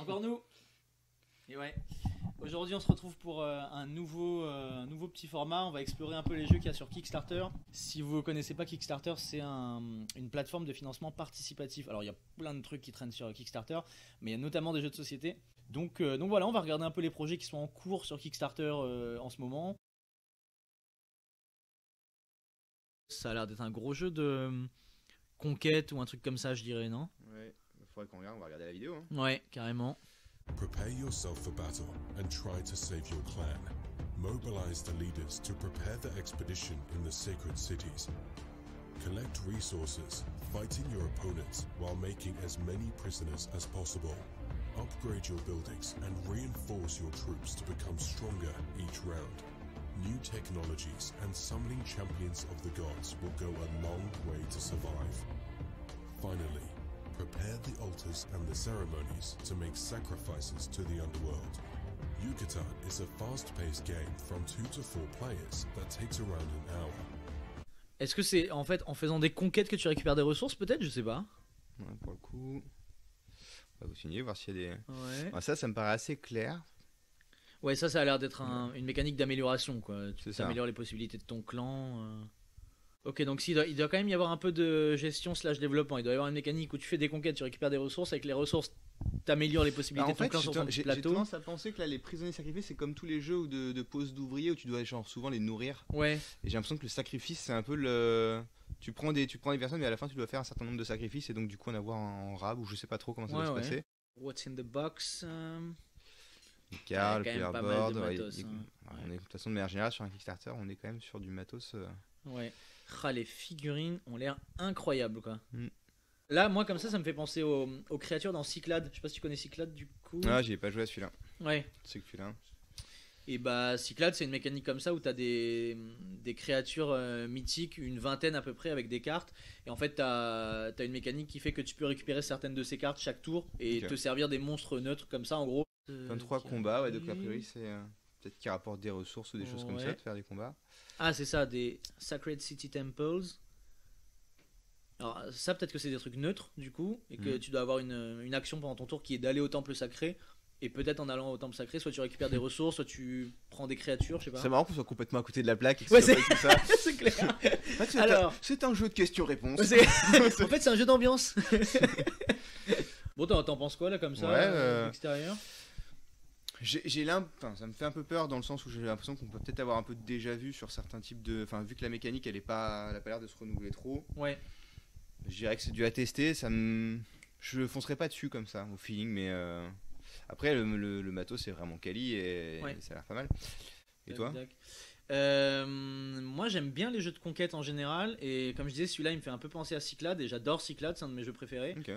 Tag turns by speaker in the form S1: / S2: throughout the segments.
S1: encore nous. Et ouais. Aujourd'hui, on se retrouve pour un nouveau petit format. On va explorer un peu les jeux qu'il y a sur Kickstarter. Si vous ne connaissez pas Kickstarter, c'est une plateforme de financement participatif. Alors, il y a plein de trucs qui traînent sur Kickstarter, mais il y a notamment des jeux de société. Donc voilà, on va regarder un peu les projets qui sont en cours sur Kickstarter en ce moment. Ça a l'air d'être un gros jeu de conquête ou un truc comme ça, je dirais, non?
S2: Ouais, il faudrait qu'on regarde, on va regarder la vidéo. Hein.
S1: Ouais, carrément.
S3: Prepare yourself for battle and try to save your clan. Mobilize the leaders to prepare the expedition in the sacred cities. Collect resources, fighting your opponents while making as many prisoners as possible. Upgrade your buildings and reinforce your troops to become stronger each round. New technologies and summoning champions of the gods will go a long way to survive. Finally, prepare the altars and the ceremonies to make sacrifices to the underworld. Yucatan is a fast-paced game from 2 to 4 players that takes around an hour.
S1: Est-ce que c'est en fait en faisant des conquêtes que tu récupères des ressources, peut-être? Je sais pas.
S2: Ouais, pour le coup, on va vous signer, voir s'il y a des...
S1: Ouais.
S2: Ah, ça me paraît assez clair.
S1: Ouais, ça a l'air d'être une mécanique d'amélioration, quoi.
S2: C'est
S1: Tu
S2: ça.
S1: améliores les possibilités de ton clan. Ok, donc il doit quand même y avoir un peu de gestion / développement. Il doit y avoir une mécanique où tu fais des conquêtes, tu récupères des ressources. Avec les ressources, t'améliores les possibilités
S2: En
S1: de ton
S2: fait,
S1: clan sur ton
S2: j'ai
S1: plateau.
S2: tendance à penser que là, les prisonniers sacrifiés, c'est comme tous les jeux de pose d'ouvriers où tu dois genre souvent les nourrir.
S1: Ouais,
S2: Et j'ai l'impression que le sacrifice, c'est un peu le... Tu prends des personnes, mais à la fin, tu dois faire un certain nombre de sacrifices et donc du coup en avoir en rab ou je sais pas trop comment ça
S1: Ouais,
S2: va
S1: ouais.
S2: se passer.
S1: What's in the box?
S2: Les cartes,
S1: quand
S2: le
S1: même
S2: player
S1: pas mal
S2: board,
S1: de
S2: ouais,
S1: matos, hein.
S2: on est de toute façon de manière générale sur un Kickstarter, on est quand même sur du matos.
S1: Ouais. Ah, les figurines ont l'air incroyables, quoi.
S2: Mm.
S1: Là, moi, comme ça me fait penser aux créatures dans Cyclades. Je sais pas si tu connais Cyclades, du coup.
S2: Ah, j'y ai pas joué à celui-là.
S1: Ouais.
S2: C'est que celui-là.
S1: Et bah, Cyclades, c'est une mécanique comme ça où t'as des créatures mythiques, une vingtaine à peu près, avec des cartes. Et en fait, t'as une mécanique qui fait que tu peux récupérer certaines de ces cartes chaque tour et
S2: Ok.
S1: te servir des monstres neutres comme ça, en gros.
S2: 23 combats, ouais, donc a priori, c'est peut-être qu'ils rapportent des ressources ou des choses comme
S1: Ouais.
S2: ça, de faire des combats.
S1: Ah, c'est ça, des Sacred City Temples. Alors, ça, peut-être que c'est des trucs neutres, du coup, et que tu dois avoir une action pendant ton tour qui est d'aller au temple sacré. Et peut-être en allant au temple sacré, soit tu récupères des ressources, soit tu prends des créatures, je sais pas.
S2: C'est marrant qu'on soit complètement à côté de la plaque et que
S1: Ouais,
S2: ce soit pas tout ça.
S1: c'est clair.
S2: Alors,
S1: Alors,
S2: c'est un jeu de questions-réponses.
S1: en fait, c'est un jeu d'ambiance. Bon, t'en penses quoi là, comme ça,
S2: Ouais,
S1: de l'extérieur?
S2: Enfin, ça me fait un peu peur dans le sens où j'ai l'impression qu'on peut peut-être avoir un peu de déjà vu sur certains types de. Enfin, vu que la mécanique elle a pas l'air de se renouveler trop.
S1: Ouais.
S2: Je dirais que c'est dû à tester. Je foncerai pas dessus comme ça, au feeling, mais après le matos c'est vraiment quali et
S1: Ouais.
S2: ça a l'air pas mal. Et toi?
S1: Tac. Moi j'aime bien les jeux de conquête en général et comme je disais celui-là il me fait un peu penser à Cyclades et j'adore Cyclades, c'est un de mes jeux préférés.
S2: Ok.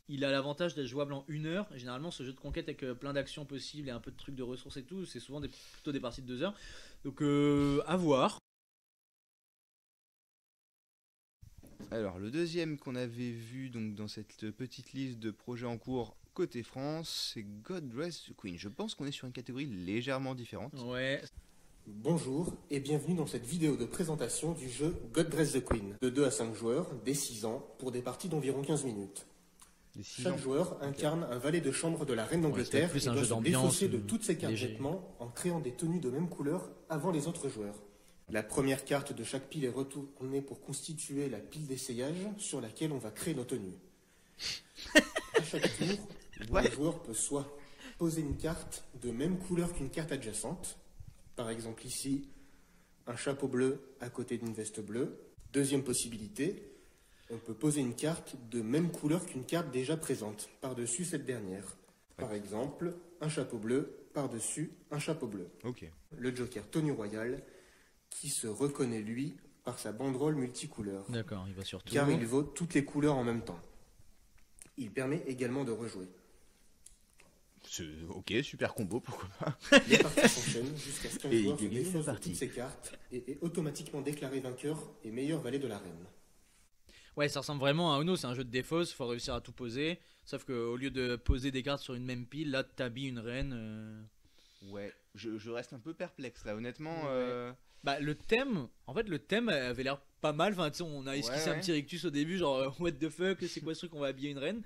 S1: Il a l'avantage d'être jouable en 1 heure et généralement ce jeu de conquête avec plein d'actions possibles et un peu de trucs de ressources et tout, c'est souvent plutôt des parties de 2 heures. Donc à voir.
S2: Alors le deuxième qu'on avait vu donc dans cette petite liste de projets en cours côté France, c'est God Rest the Queen. Je pense qu'on est sur une catégorie légèrement différente.
S1: Ouais.
S4: Bonjour et bienvenue dans cette vidéo de présentation du jeu God Dress the Queen, de 2 à 5 joueurs, dès 6 ans, pour des parties d'environ 15 minutes.
S2: Les six
S4: Chaque
S2: ans.
S4: joueur incarne un valet de chambre de la reine
S1: c'est
S4: d'Angleterre
S1: plus
S4: et
S1: un
S4: doit
S1: jeu
S4: se
S1: d'ambiance,
S4: défausser de toutes ses cartes
S1: léger.
S4: vêtements en créant des tenues de même couleur avant les autres joueurs. La première carte de chaque pile est retournée pour constituer la pile d'essayage sur laquelle on va créer nos tenues. À chaque tour, le joueur peut soit poser une carte de même couleur qu'une carte adjacente, par exemple ici, un chapeau bleu à côté d'une veste bleue. Deuxième possibilité, on peut poser une carte de même couleur qu'une carte déjà présente, par-dessus cette dernière. Par exemple, un chapeau bleu par-dessus un chapeau bleu.
S2: Ok.
S4: Le joker Tony Royal, qui se reconnaît lui par sa banderole multicouleur,
S1: D'accord, il va surtout.
S4: car il vaut toutes les couleurs en même temps. Il permet également de rejouer.
S2: Ok, super combo, pourquoi pas.
S4: Les parties s'enchaînent jusqu'à ce qu'un
S2: Et
S4: joueur se
S2: il gagne la
S4: défausse de
S2: partie.
S4: toutes ses cartes et est automatiquement déclaré vainqueur et meilleur valet de la reine.
S1: Ouais, ça ressemble vraiment à Uno, c'est un jeu de défausse, faut réussir à tout poser. Sauf qu'au lieu de poser des cartes sur une même pile, là t'habilles une reine.
S2: Ouais, je reste un peu perplexe là, honnêtement.
S1: Bah le thème avait l'air pas mal. Enfin, tu sais, on a esquissé un
S2: Ouais.
S1: petit rictus au début, genre what the fuck, c'est quoi ce truc, on va habiller une reine.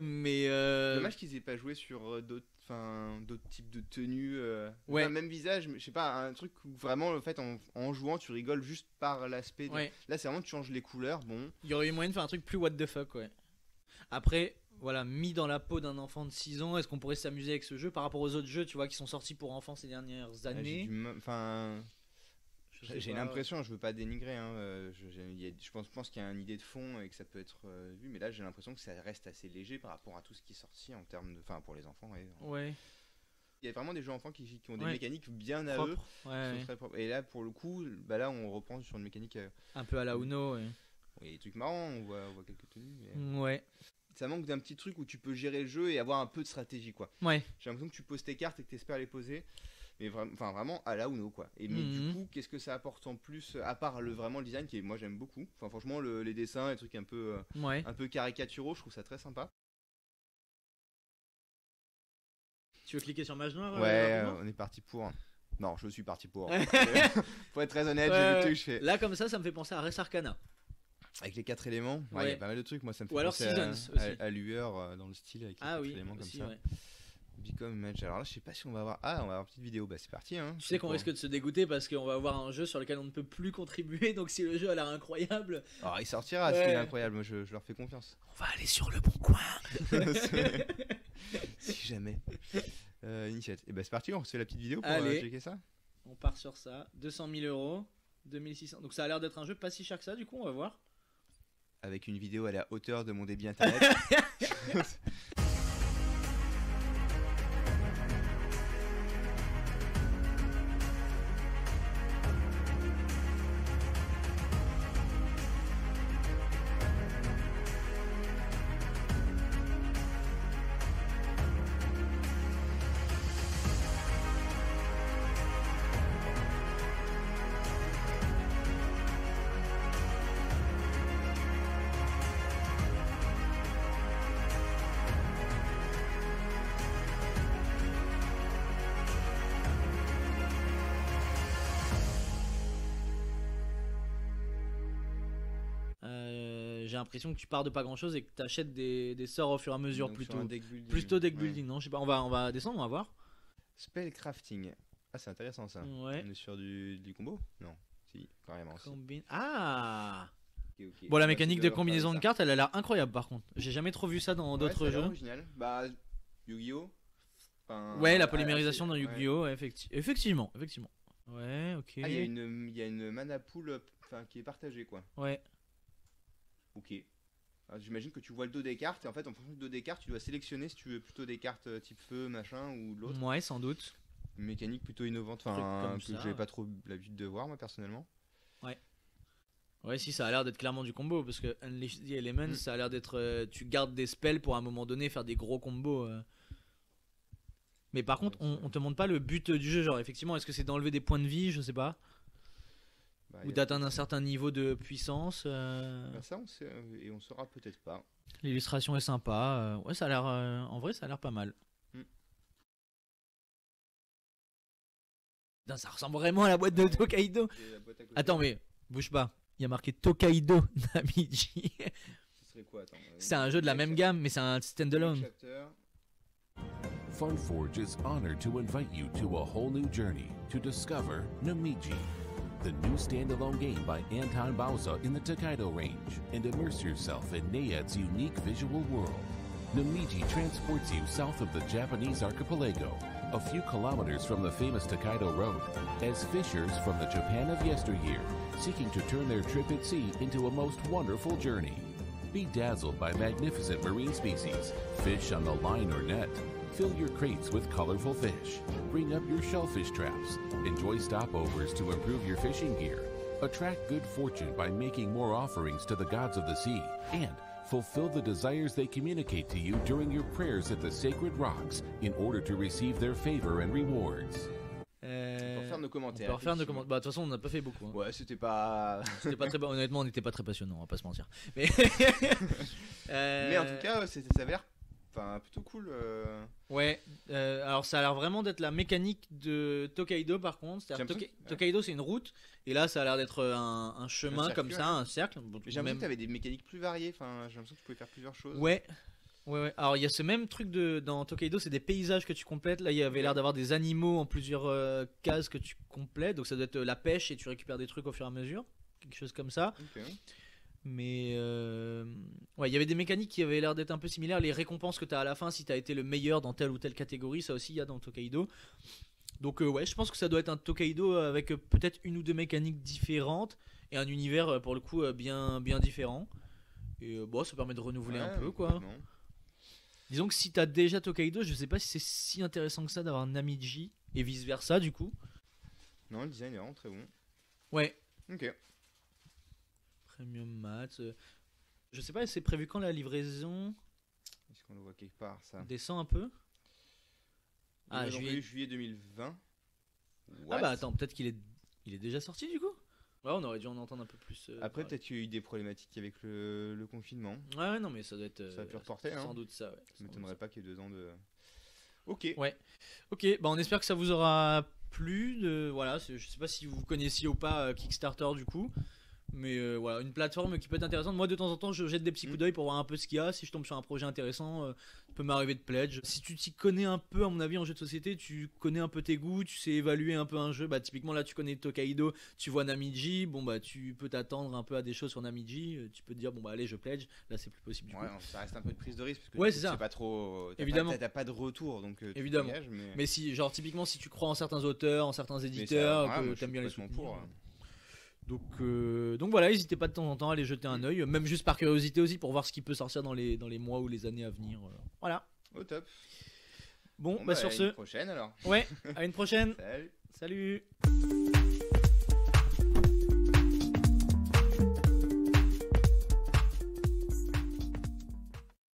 S1: Mais
S2: Dommage qu'ils aient pas joué sur d'autres types de tenues.
S1: Ouais.
S2: Même visage, mais je sais pas, un truc où vraiment, en fait, en jouant, tu rigoles juste par l'aspect.
S1: Ouais.
S2: Là, c'est vraiment, tu changes les couleurs, bon.
S1: il y aurait eu moyen de faire un truc plus what the fuck, ouais. Après, voilà, mis dans la peau d'un enfant de 6 ans, est-ce qu'on pourrait s'amuser avec ce jeu par rapport aux autres jeux, tu vois, qui sont sortis pour enfants ces dernières
S2: J'ai
S1: années?
S2: Enfin.
S1: Je sais
S2: J'ai
S1: pas.
S2: l'impression, je veux pas dénigrer, hein, je pense qu'il y a une idée de fond et que ça peut être vu, mais là j'ai l'impression que ça reste assez léger par rapport à tout ce qui est sorti en termes de. Enfin, pour les enfants.
S1: Ouais,
S2: Il y a vraiment des jeux enfants qui ont des
S1: Ouais.
S2: mécaniques bien à eux.
S1: propre.
S2: qui
S1: Ouais,
S2: sont très propres. Et là, pour le coup, là on reprend sur une mécanique.
S1: un peu à la Uno, ouais.
S2: Il y a des trucs marrants, on voit quelques tenues. Mais
S1: Ouais.
S2: ça manque d'un petit truc où tu peux gérer le jeu et avoir un peu de stratégie, quoi.
S1: Ouais.
S2: J'ai l'impression que tu poses tes cartes et que tu espères les poser. Mais vraiment à la Uno, quoi. Mais
S1: Mhm.
S2: du coup, qu'est-ce que ça apporte en plus, à part vraiment le design, moi j'aime beaucoup. Enfin, franchement, les dessins, les trucs un peu caricaturaux, je trouve ça très sympa.
S1: Tu veux cliquer sur Mage Noir
S2: Ouais,
S1: rapidement
S2: on est parti pour. Non, je suis parti pour. Pour être très honnête, j'ai
S1: Ouais.
S2: vu le truc, je fais.
S1: Là, comme ça me fait penser à Res Arcana.
S2: Avec les 4 éléments, il y
S1: Ouais.
S2: a pas mal de trucs. Moi, ça me fait
S1: Ou alors
S2: penser
S1: Seasons
S2: à,
S1: aussi.
S2: à Lueur dans le style avec les
S1: Ah
S2: 4
S1: oui,
S2: éléments
S1: aussi,
S2: comme ça.
S1: ouais.
S2: Become Match. Alors là, je sais pas si on va avoir. Ah, on va avoir une petite vidéo. Bah, c'est parti. Hein.
S1: Tu sais qu'on risque de se dégoûter parce qu'on va avoir un jeu sur lequel on ne peut plus contribuer, donc si le jeu a l'air incroyable,
S2: Alors, il sortira,
S1: Ouais.
S2: ce qui est incroyable. Moi, je leur fais confiance.
S1: on va aller sur le bon coin.
S2: Si jamais. Initiate. Et bah, c'est parti. On se fait la petite vidéo pour
S1: Allez.
S2: checker ça.
S1: On part sur ça, 200 000 €, 2600. Donc ça a l'air d'être un jeu pas si cher que ça, du coup, on va voir.
S2: Avec une vidéo à la hauteur de mon débit internet.
S1: J'ai l'impression que tu pars de pas grand chose et que tu achètes des sorts au fur et à mesure
S2: Donc, sur
S1: plutôt.
S2: un deck building.
S1: Plutôt deck
S2: Ouais.
S1: building, non? Je sais pas, on va descendre, on va voir.
S2: Spellcrafting. Ah, c'est intéressant ça.
S1: Ouais.
S2: On est sur du combo? Non. Si, carrément. Si.
S1: Ah!
S2: Ok, ok.
S1: Bon, la
S2: Bah,
S1: mécanique
S2: c'est
S1: de
S2: leur
S1: combinaison de
S2: faire
S1: cartes, elle a l'air incroyable par contre. J'ai jamais trop vu ça dans
S2: ça.
S1: d'autres
S2: Ouais, ça a l'air
S1: jeux.
S2: original. Bah, Yu-Gi-Oh! Enfin,
S1: Ouais, la
S2: ah,
S1: polymérisation dans
S2: ouais.
S1: Yu-Gi-Oh! Effectivement. Ouais, ok.
S2: Ah, il y a une mana pool qui est partagée, quoi.
S1: Ouais.
S2: Ok. Alors, j'imagine que tu vois le dos des cartes et en fait, en fonction du dos des cartes, tu dois sélectionner si tu veux plutôt des cartes type feu, machin ou de l'autre.
S1: Ouais, sans doute.
S2: Une mécanique plutôt innovante,
S1: Truc comme
S2: que
S1: ça.
S2: j'avais pas trop l'habitude de voir, moi personnellement.
S1: Ouais, si, ça a l'air d'être clairement du combo parce que Unleash the Elements,
S2: Mm.
S1: ça a l'air d'être. Tu gardes des spells pour à un moment donné faire des gros combos. Mais par contre, on te montre pas le but du jeu. Genre, effectivement, est-ce que c'est d'enlever des points de vie? Je sais pas.
S2: Bah,
S1: Ou d'atteindre un certain niveau de puissance.
S2: Bah, ça, on sait, et on saura peut-être pas.
S1: L'illustration est sympa. Ouais, ça a l'air. En vrai, ça a l'air pas mal.
S2: Mm.
S1: Putain, ça ressemble vraiment à la boîte de Tokaido.
S2: Et la boîte à côté,
S1: Attends, mais bouge pas. Il y a marqué Tokaido Namiji.
S2: ce serait quoi? Attends,
S1: C'est un jeu de la même gamme, mais c'est un standalone.
S2: Chapter.
S3: Funforge is honored to invite you to a whole new journey to discover Namiji, the new standalone game by Anton Bauza in the Tokaido range, and immerse yourself in Nayad's unique visual world. Namiji transports you south of the Japanese archipelago, a few kilometers from the famous Tokaido Road, as fishers from the Japan of yesteryear, seeking to turn their trip at sea into a most wonderful journey. Be dazzled by magnificent marine species, fish on the line or net. Fill your crates with colorful fish. Bring up your shellfish traps. Enjoy stopovers to improve your fishing gear. Attract good fortune by making more offerings to the gods of the sea. And fulfill the desires they communicate to you during your prayers at the sacred rocks in order to receive their favor and rewards.
S2: On peut refaire nos
S1: On
S2: commentaires.
S1: peut refaire nos
S2: effectivement.
S1: commentaires. Bah, de toute façon, on n'a pas fait beaucoup. Hein.
S2: Ouais, c'était pas.
S1: C'était pas très... Honnêtement, on n'était pas très passionnant, on va pas se mentir. Mais,
S2: Mais en tout cas, ça avait l'air plutôt cool.
S1: Ouais, alors ça a l'air vraiment d'être la mécanique de Tokaido par contre. C'est-à-dire
S2: J'ai l'impression que-
S1: Tokaido c'est une route, et là ça a l'air d'être un chemin
S2: cercle,
S1: comme
S2: ouais.
S1: ça, un cercle. Bon,
S2: J'ai l'impression
S1: même-
S2: que tu avais des mécaniques plus variées. J'ai l'impression que tu pouvais faire plusieurs choses.
S1: Ouais, Ouais. Alors il y a ce même truc dans Tokaido, c'est des paysages que tu complètes. Là, il y avait l'air d'avoir des animaux en plusieurs cases que tu complètes. Donc ça doit être la pêche et tu récupères des trucs au fur et à mesure. Quelque chose comme ça.
S2: Ok.
S1: Mais ouais, il y avait des mécaniques qui avaient l'air d'être un peu similaires. Les récompenses que tu as à la fin si tu as été le meilleur dans telle ou telle catégorie, ça aussi il y a dans Tokaido. Donc ouais, je pense que ça doit être un Tokaido avec peut-être une ou deux mécaniques différentes et un univers pour le coup bien différent. Et bon, ça permet de renouveler un peu quoi.
S2: complètement.
S1: Disons que si t'as déjà Tokaido, je sais pas si c'est si intéressant que ça d'avoir Namiji et vice versa du coup.
S2: Non, le design est vraiment très bon.
S1: Ouais.
S2: Ok.
S1: Premium Math. Je sais pas, c'est prévu quand la livraison
S2: Est-ce qu'on le voit quelque part ça?
S1: descend un peu? Ah,
S2: Juillet 2020.
S1: Ah bah attends, peut-être qu'il est déjà sorti du coup? Ouais, on aurait dû en entendre un peu plus.
S2: Après,
S1: parler.
S2: peut-être qu'il y a eu des problématiques avec le confinement.
S1: Ouais, non, mais ça doit être.
S2: Ça a pu reporter,
S1: sans
S2: hein.
S1: doute ça, ouais.
S2: Ça
S1: Sans
S2: m'étonnerait
S1: doute
S2: pas qu'il y ait 2 ans de. Ok.
S1: Ouais. Ok, bah on espère que ça vous aura plu. Voilà, je sais pas si vous connaissiez ou pas Kickstarter du coup. Mais voilà, une plateforme qui peut être intéressante. Moi, de temps en temps, je jette des petits coups d'œil pour voir un peu ce qu'il y a. Si je tombe sur un projet intéressant, ça peut m'arriver de pledge. Si tu t'y connais un peu, à mon avis, en jeu de société, tu connais un peu tes goûts, tu sais évaluer un peu un jeu. Bah, typiquement, là, tu connais Tokaido, tu vois Namiji. Bon, bah, tu peux t'attendre un peu à des choses sur Namiji. Tu peux te dire, bon, bah, allez, je pledge. Là, c'est plus possible du coup.
S2: Ouais, ça reste un peu de prise de risque parce que
S1: Ouais,
S2: tu
S1: c'est
S2: sais
S1: ça.
S2: pas trop.
S1: Évidemment.
S2: T'as pas de retour donc. Tu
S1: Évidemment.
S2: t'engages,
S1: Mais si, genre, typiquement, si tu crois en certains auteurs, en certains
S2: Mais
S1: éditeurs,
S2: ça, ouais, moi,
S1: que
S2: je
S1: t'aimes
S2: suis
S1: bien les
S2: complètement
S1: soutenir.
S2: pour.
S1: Donc voilà, n'hésitez pas de temps en temps à aller jeter un œil, même juste par curiosité aussi pour voir ce qui peut sortir dans les mois ou les années à venir. Voilà.
S2: Au top.
S1: Bon,
S2: Bon,
S1: bah sur
S2: à
S1: ce,
S2: une prochaine alors.
S1: ouais, à une prochaine.
S2: Salut.
S1: Salut.